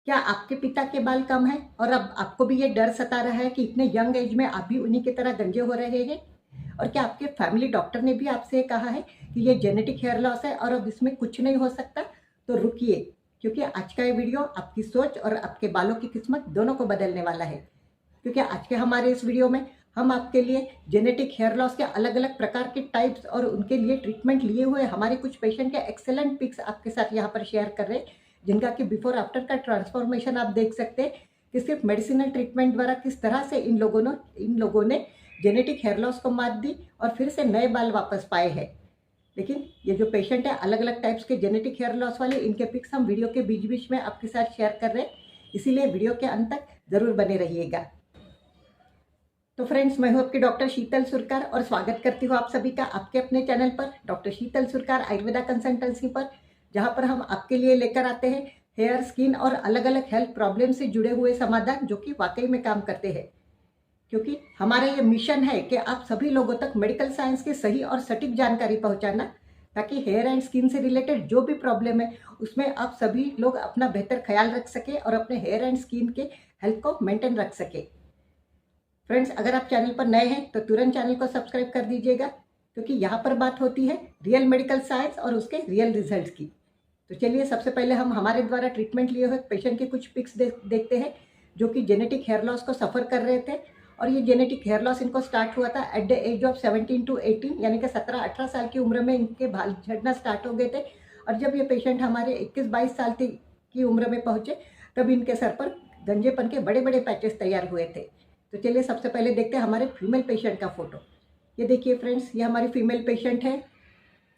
क्या आपके पिता के बाल कम हैं और अब आपको भी ये डर सता रहा है कि इतने यंग एज में आप भी उन्हीं की तरह गंजे हो रहे हैं? और क्या आपके फैमिली डॉक्टर ने भी आपसे कहा है कि ये जेनेटिक हेयर लॉस है और अब इसमें कुछ नहीं हो सकता? तो रुकिए, क्योंकि आज का ये वीडियो आपकी सोच और आपके बालों की किस्मत दोनों को बदलने वाला है। क्योंकि आज के हमारे इस वीडियो में हम आपके लिए जेनेटिक हेयर लॉस के अलग अलग प्रकार के टाइप्स और उनके लिए ट्रीटमेंट लिए हुए हमारे कुछ पेशेंट के एक्सेलेंट पिक्स आपके साथ यहाँ पर शेयर कर रहे हैं, जिनका कि बिफोर आफ्टर का ट्रांसफॉर्मेशन आप देख सकते हैं कि सिर्फ मेडिसिनल ट्रीटमेंट द्वारा किस तरह से इन लोगों ने जेनेटिक हेयर लॉस को मात दी और फिर से नए बाल वापस पाए हैं। लेकिन ये जो पेशेंट है अलग अलग टाइप्स के जेनेटिक हेयर लॉस वाले, इनके पिक्स हम वीडियो के बीच बीच में आपके साथ शेयर कर रहे हैं, इसीलिए वीडियो के अंत तक जरूर बने रहिएगा। तो फ्रेंड्स, मैं हूं आपकी डॉक्टर शीतल सुरकार और स्वागत करती हूं आप सभी का आपके अपने चैनल पर डॉक्टर शीतल सुरकार आयुर्वेदा कंसल्टेंसी पर, जहां पर हम आपके लिए लेकर आते हैं हेयर, स्किन और अलग अलग हेल्थ प्रॉब्लम से जुड़े हुए समाधान जो कि वाकई में काम करते हैं। क्योंकि हमारा ये मिशन है कि आप सभी लोगों तक मेडिकल साइंस की सही और सटीक जानकारी पहुंचाना, ताकि हेयर एंड स्किन से रिलेटेड जो भी प्रॉब्लम है उसमें आप सभी लोग अपना बेहतर ख्याल रख सके और अपने हेयर एंड स्किन के हेल्थ को मेंटेन रख सके। फ्रेंड्स, अगर आप चैनल पर नए हैं तो तुरंत चैनल को सब्सक्राइब कर दीजिएगा, क्योंकि यहाँ पर बात होती है रियल मेडिकल साइंस और उसके रियल रिजल्ट्स की। तो चलिए, सबसे पहले हम हमारे द्वारा ट्रीटमेंट लिए हुए पेशेंट के कुछ पिक्स देखते हैं, जो कि जेनेटिक हेयर लॉस को सफ़र कर रहे थे। और ये जेनेटिक हेयर लॉस इनको स्टार्ट हुआ था at the age of 17 to 18, यानी कि 17-18 साल की उम्र में इनके बाल झड़ना स्टार्ट हो गए थे। और जब ये पेशेंट हमारे 21-22 साल की उम्र में पहुँचे, तब इनके सर पर गंजेपन के बड़े बड़े पैचेस तैयार हुए थे। तो चलिए, सबसे पहले देखते हैं हमारे फीमेल पेशेंट का फोटो। ये देखिए फ्रेंड्स, ये हमारी फीमेल पेशेंट है।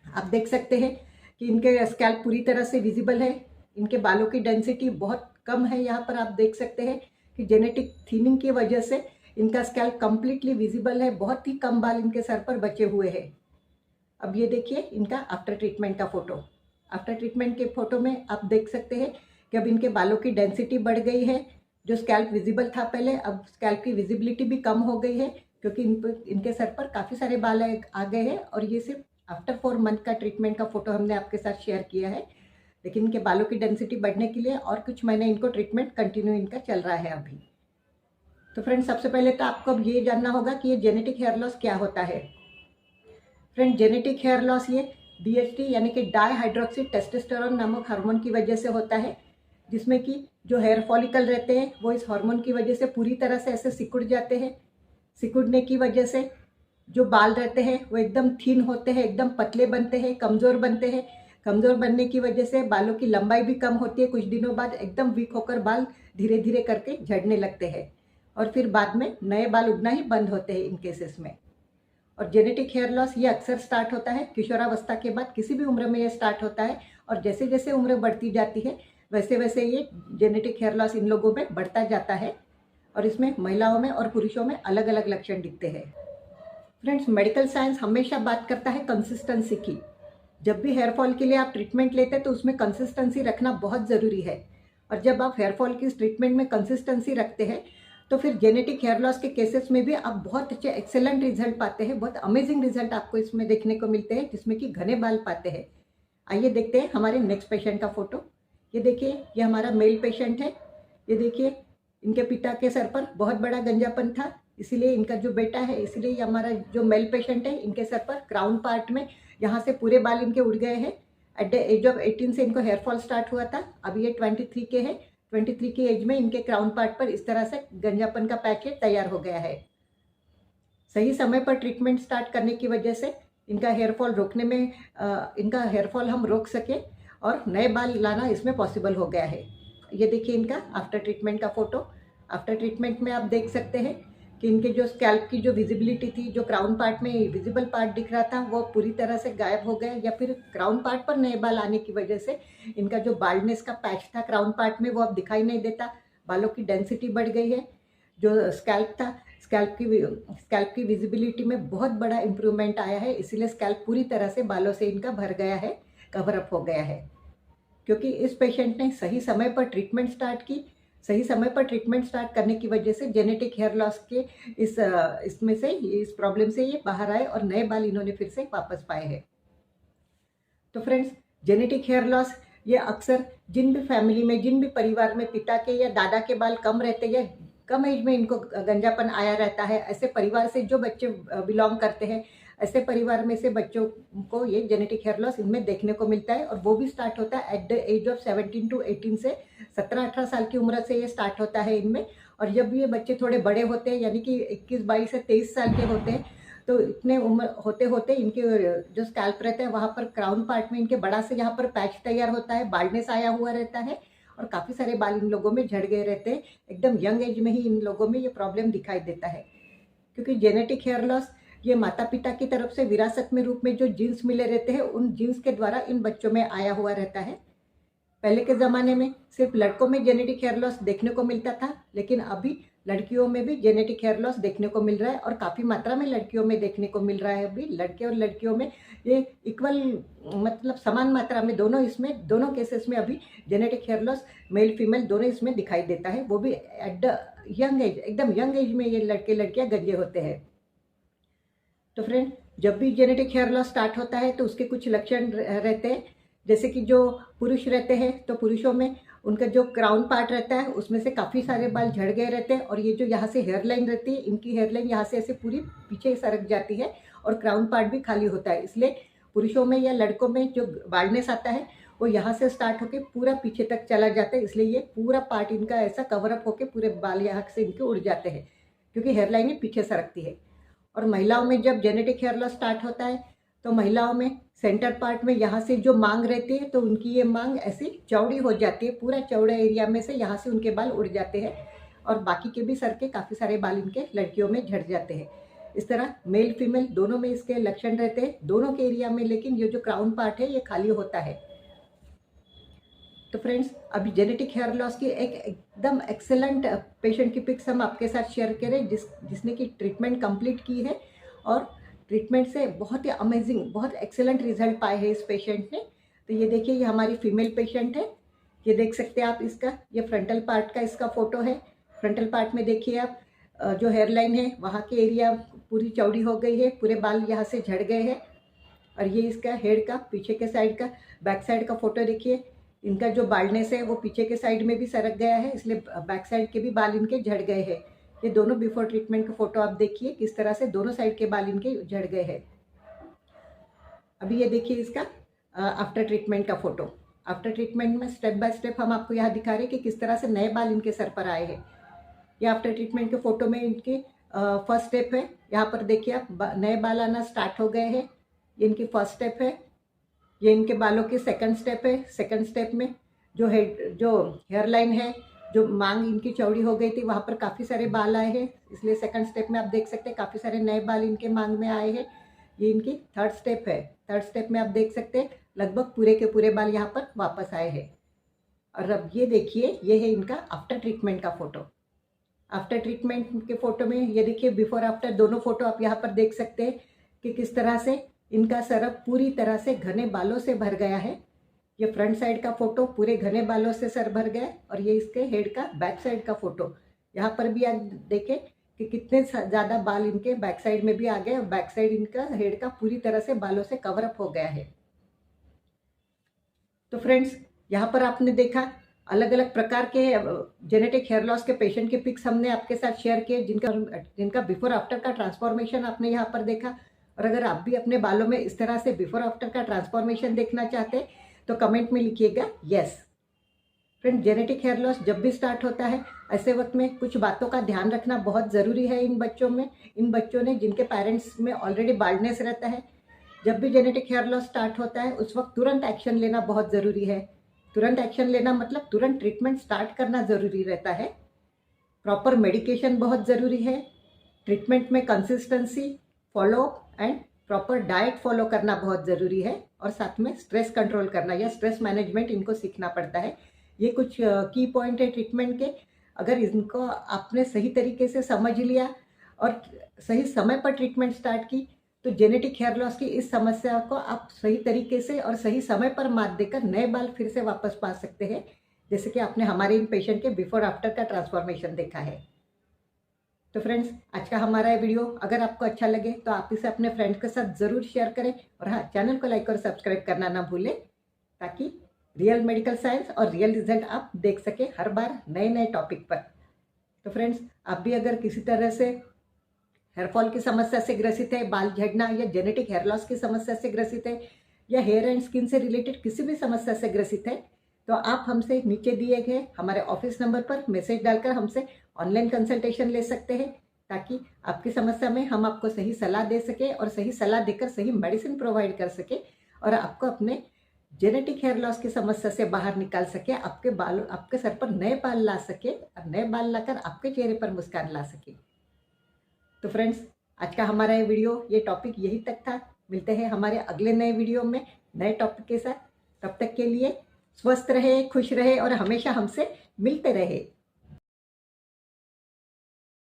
आप देख सकते हैं कि इनके स्कैल्प पूरी तरह से विजिबल है, इनके बालों की डेंसिटी बहुत कम है। यहाँ पर आप देख सकते हैं कि जेनेटिक थिनिंग की वजह से इनका स्कैल्प कंप्लीटली विजिबल है, बहुत ही कम बाल इनके सर पर बचे हुए हैं। अब ये देखिए इनका आफ्टर ट्रीटमेंट का फोटो। आफ्टर ट्रीटमेंट के फोटो में आप देख सकते हैं कि अब इनके बालों की डेंसिटी बढ़ गई है। जो स्कैल्प विजिबल था पहले, अब स्कैल्प की विजिबिलिटी भी कम हो गई है, क्योंकि इनके सर पर काफ़ी सारे बाल आ गए हैं। और ये सिर्फ आफ्टर 4 मंथ का ट्रीटमेंट का फोटो हमने आपके साथ शेयर किया है, लेकिन इनके बालों की डेंसिटी बढ़ने के लिए और कुछ महीने इनको ट्रीटमेंट कंटिन्यू इनका चल रहा है अभी। तो फ्रेंड्स, सबसे पहले तो आपको अब ये जानना होगा कि ये जेनेटिक हेयर लॉस क्या होता है। फ्रेंड, जेनेटिक हेयर लॉस ये DHT यानी कि डाईहाइड्रोक्सी टेस्टोस्टेरोन नामक हार्मोन की वजह से होता है, जिसमें कि जो हेयर फॉलिकल रहते हैं वो इस हार्मोन की वजह से पूरी तरह से ऐसे सिकुड़ जाते हैं। सिकुड़ने की वजह से जो बाल रहते हैं वो एकदम थिन होते हैं, एकदम पतले बनते हैं, कमज़ोर बनते हैं। कमज़ोर बनने की वजह से बालों की लंबाई भी कम होती है। कुछ दिनों बाद एकदम वीक होकर बाल धीरे धीरे करके झड़ने लगते हैं और फिर बाद में नए बाल उगना ही बंद होते हैं इन केसेस में। और जेनेटिक हेयर लॉस ये अक्सर स्टार्ट होता है किशोरावस्था के बाद, किसी भी उम्र में ये स्टार्ट होता है। और जैसे जैसे उम्र बढ़ती जाती है वैसे वैसे ये जेनेटिक हेयर लॉस इन लोगों में बढ़ता जाता है, और इसमें महिलाओं में और पुरुषों में अलग अलग लक्षण दिखते हैं। फ्रेंड्स, मेडिकल साइंस हमेशा बात करता है कंसिस्टेंसी की। जब भी हेयर फॉल के लिए आप ट्रीटमेंट लेते हैं तो उसमें कंसिस्टेंसी रखना बहुत ज़रूरी है। और जब आप हेयर फॉल की ट्रीटमेंट में कंसिस्टेंसी रखते हैं तो फिर जेनेटिक हेयर लॉस के केसेस में भी आप बहुत अच्छे एक्सेलेंट रिजल्ट पाते हैं। बहुत अमेजिंग रिजल्ट आपको इसमें देखने को मिलते हैं, जिसमें कि घने बाल पाते हैं। आइए देखते हैं हमारे नेक्स्ट पेशेंट का फोटो। ये देखिए, ये हमारा मेल पेशेंट है। ये देखिए, इनके पिता के सर पर बहुत बड़ा गंजापन था, इसीलिए इनका जो बेटा है, इसीलिए ये हमारा जो मेल पेशेंट है, इनके सर पर क्राउन पार्ट में यहाँ से पूरे बाल इनके उड़ गए हैं। एट द एज ऑफ 18 से इनको हेयर फॉल स्टार्ट हुआ था। अब ये 23 के हैं। 23 की एज में इनके क्राउन पार्ट पर इस तरह से गंजापन का पैकेट तैयार हो गया है। सही समय पर ट्रीटमेंट स्टार्ट करने की वजह से इनका हेयर फॉल रोकने में इनका हेयर फॉल हम रोक सके और नए बाल लाना इसमें पॉसिबल हो गया है। ये देखिए इनका आफ्टर ट्रीटमेंट का फोटो। आफ्टर ट्रीटमेंट में आप देख सकते हैं कि इनके जो स्कैल्प की जो विजिबिलिटी थी, जो क्राउन पार्ट में विजिबल पार्ट दिख रहा था, वो पूरी तरह से गायब हो गया, या फिर क्राउन पार्ट पर नए बाल आने की वजह से इनका जो बाल्डनेस का पैच था क्राउन पार्ट में वो अब दिखाई नहीं देता। बालों की डेंसिटी बढ़ गई है। जो स्कैल्प था, स्कैल्प की विजिबिलिटी में बहुत बड़ा इंप्रूवमेंट आया है, इसीलिए स्कैल्प पूरी तरह से बालों से इनका भर गया है, कवर अप हो गया है। क्योंकि इस पेशेंट ने सही समय पर ट्रीटमेंट स्टार्ट की। सही समय पर ट्रीटमेंट स्टार्ट करने की वजह से जेनेटिक हेयर लॉस के इस प्रॉब्लम से ये बाहर आए और नए बाल इन्होंने फिर से वापस पाए हैं। तो फ्रेंड्स, जेनेटिक हेयर लॉस ये अक्सर जिन भी फैमिली में, जिन भी परिवार में पिता के या दादा के बाल कम रहते या कम एज में इनको गंजापन आया रहता है, ऐसे परिवार से जो बच्चे बिलोंग करते हैं, ऐसे परिवार में से बच्चों को ये जेनेटिक हेयर लॉस इनमें देखने को मिलता है। और वो भी स्टार्ट होता है at the age of 17 to 18 से 17-18 साल की उम्र से ये स्टार्ट होता है इनमें। और जब ये बच्चे थोड़े बड़े होते हैं, यानी कि 21-22 से 23 साल के होते हैं, तो इतने उम्र होते होते इनके जो स्कैल्प रहता है वहाँ पर क्राउन पार्ट में इनके बड़ा से यहाँ पर पैच तैयार होता है, बाल्डनेस आया हुआ रहता है और काफ़ी सारे बाल इन लोगों में झड़ गए रहते हैं। एकदम यंग एज में ही इन लोगों में ये प्रॉब्लम दिखाई देता है, क्योंकि जेनेटिक हेयर लॉस ये माता पिता की तरफ से विरासत में रूप में जो जीन्स मिले रहते हैं, उन जीन्स के द्वारा इन बच्चों में आया हुआ रहता है। पहले के ज़माने में सिर्फ लड़कों में जेनेटिक हेयर लॉस देखने को मिलता था, लेकिन अभी लड़कियों में भी जेनेटिक हेयर लॉस देखने को मिल रहा है और काफ़ी मात्रा में लड़कियों में देखने को मिल रहा है। अभी लड़के और लड़कियों में ये इक्वल, मतलब समान मात्रा में दोनों केसेस में अभी genetic hair loss male female दोनों इसमें दिखाई देता है, वो भी एट द यंग एज, एकदम यंग एज में ये लड़के लड़कियाँ गंजे होते हैं। तो फ्रेंड, जब भी जेनेटिक हेयर लॉस स्टार्ट होता है तो उसके कुछ लक्षण रहते हैं, जैसे कि जो पुरुष रहते हैं तो पुरुषों में उनका जो क्राउन पार्ट रहता है उसमें से काफ़ी सारे बाल झड़ गए रहते हैं और ये जो यहाँ से हेयर लाइन रहती है, इनकी हेयर लाइन यहाँ से ऐसे पूरी पीछे सरक जाती है और क्राउन पार्ट भी खाली होता है। इसलिए पुरुषों में या लड़कों में जो बाल्डनेस आता है वो यहाँ से स्टार्ट होकर पूरा पीछे तक चला जाता है, इसलिए ये पूरा पार्ट इनका ऐसा कवरअप होकर पूरे बाल यहाँ से इनके उड़ जाते हैं, क्योंकि हेयर लाइन ही पीछे सरकती है। और महिलाओं में जब जेनेटिक हेयर लॉस स्टार्ट होता है तो महिलाओं में सेंटर पार्ट में यहाँ से जो मांग रहती है तो उनकी ये मांग ऐसी चौड़ी हो जाती है, पूरा चौड़ा एरिया में से यहाँ से उनके बाल उड़ जाते हैं और बाकी के भी सर के काफ़ी सारे बाल इनके लड़कियों में झड़ जाते हैं। इस तरह मेल फीमेल दोनों में इसके लक्षण रहते हैं, दोनों के एरिया में, लेकिन ये जो क्राउन पार्ट है ये खाली होता है। तो फ्रेंड्स, अभी जेनेटिक हेयर लॉस की एक एकदम एक्सेलेंट पेशेंट की पिक्स हम आपके साथ शेयर करें जिसने की ट्रीटमेंट कंप्लीट की है और ट्रीटमेंट से बहुत ही अमेजिंग, बहुत एक्सेलेंट रिजल्ट पाए हैं इस पेशेंट ने। तो ये देखिए, ये हमारी फीमेल पेशेंट है, ये देख सकते हैं आप इसका, ये फ्रंटल पार्ट का इसका फोटो है। फ्रंटल पार्ट में देखिए आप जो हेयर लाइन है वहाँ की एरिया पूरी चौड़ी हो गई है, पूरे बाल यहाँ से झड़ गए हैं। और ये इसका हेड का पीछे के साइड का, बैक साइड का फोटो देखिए, इनका जो बाल्डनेस है वो पीछे के साइड में भी सरक गया है, इसलिए बैक साइड के भी बाल इनके झड़ गए हैं। ये दोनों बिफोर ट्रीटमेंट का फोटो आप देखिए किस तरह से दोनों साइड के बाल इनके झड़ गए हैं। अभी ये देखिए इसका आफ्टर ट्रीटमेंट का फोटो। आफ्टर ट्रीटमेंट में स्टेप बाय स्टेप हम आपको यहाँ दिखा रहे हैं कि किस तरह से नए बाल इनके सर पर आए हैं। ये आफ्टर ट्रीटमेंट के फोटो में इनके फर्स्ट स्टेप है, यहाँ पर देखिए आप नए बाल आना स्टार्ट हो गए हैं, ये इनकी फर्स्ट स्टेप है। ये इनके बालों की सेकंड स्टेप है। सेकंड स्टेप में जो हेयर लाइन है, जो मांग इनकी चौड़ी हो गई थी, वहाँ पर काफ़ी सारे बाल आए हैं, इसलिए सेकंड स्टेप में आप देख सकते हैं काफ़ी सारे नए बाल इनके मांग में आए हैं। ये इनकी थर्ड स्टेप है। थर्ड स्टेप में आप देख सकते हैं लगभग पूरे के पूरे बाल यहाँ पर वापस आए हैं। और अब ये देखिए, ये है इनका आफ्टर ट्रीटमेंट का फोटो। आफ्टर ट्रीटमेंट के फोटो में ये देखिए बिफोर आफ्टर दोनों फोटो आप यहाँ पर देख सकते हैं कि किस तरह से इनका सर पूरी तरह से घने बालों से भर गया है। ये फ्रंट साइड का फोटो पूरे घने बालों से सर भर गया है और ये इसके हेड का बैक साइड का फोटो। यहाँ पर भी आप देखें कि कितने ज़्यादा बाल इनके बैक साइड में भी आ गए और बैक साइड इनका हेड का पूरी तरह से बालों से कवर अप हो गया है। तो फ्रेंड्स, यहाँ पर आपने देखा अलग अलग प्रकार के जेनेटिक हेयर लॉस के पेशेंट के पिक्स हमने आपके साथ शेयर किए, जिनका बिफोर आफ्टर का ट्रांसफॉर्मेशन आपने यहाँ पर देखा। और अगर आप भी अपने बालों में इस तरह से बिफोर आफ्टर का ट्रांसफॉर्मेशन देखना चाहते हैं तो कमेंट में लिखिएगा yes. Friend, genetic hair loss जब भी स्टार्ट होता है ऐसे वक्त में कुछ बातों का ध्यान रखना बहुत ज़रूरी है। इन बच्चों ने जिनके पेरेंट्स में ऑलरेडी बाल्डनेस रहता है, जब भी जेनेटिक हेयर लॉस स्टार्ट होता है उस वक्त तुरंत एक्शन लेना बहुत ज़रूरी है। तुरंत एक्शन लेना मतलब तुरंत ट्रीटमेंट स्टार्ट करना ज़रूरी रहता है। प्रॉपर मेडिकेशन बहुत ज़रूरी है। ट्रीटमेंट में consistency, follow and proper diet follow करना बहुत ज़रूरी है। और साथ में स्ट्रेस कंट्रोल करना या स्ट्रेस मैनेजमेंट इनको सीखना पड़ता है। ये कुछ की पॉइंट है ट्रीटमेंट के। अगर इनको आपने सही तरीके से समझ लिया और सही समय पर ट्रीटमेंट स्टार्ट की तो जेनेटिक हेयर लॉस की इस समस्या को आप सही तरीके से और सही समय पर मात देकर नए बाल फिर से वापस पा सकते हैं, जैसे कि आपने हमारे इन पेशेंट के बिफोर आफ्टर का ट्रांसफॉर्मेशन देखा है। तो फ्रेंड्स, आज का हमारा ये वीडियो अगर आपको अच्छा लगे तो आप इसे अपने फ्रेंड्स के साथ ज़रूर शेयर करें और हाँ, चैनल को लाइक और सब्सक्राइब करना ना भूलें ताकि रियल मेडिकल साइंस और रियल रिजल्ट आप देख सके हर बार नए नए टॉपिक पर। तो फ्रेंड्स, आप भी अगर किसी तरह से हेयर फॉल की समस्या से ग्रसित है, बाल झड़ना या जेनेटिक हेयर लॉस की समस्या से ग्रसित है, या हेयर एंड स्किन से रिलेटेड किसी भी समस्या से ग्रसित है, तो आप हमसे नीचे दिए गए हमारे ऑफिस नंबर पर मैसेज डालकर हमसे ऑनलाइन कंसल्टेशन ले सकते हैं, ताकि आपकी समस्या में हम आपको सही सलाह दे सके और सही सलाह देकर सही मेडिसिन प्रोवाइड कर सके और आपको अपने जेनेटिक हेयर लॉस की समस्या से बाहर निकाल सके, आपके बाल, आपके सर पर नए बाल ला सके और नए बाल लाकर आपके चेहरे पर मुस्कान ला सके। तो फ्रेंड्स, आज का हमारा ये वीडियो, ये टॉपिक यही तक था। मिलते हैं हमारे अगले नए वीडियो में नए टॉपिक के साथ। तब तक के लिए स्वस्थ रहे, खुश रहे और हमेशा हमसे मिलते रहे।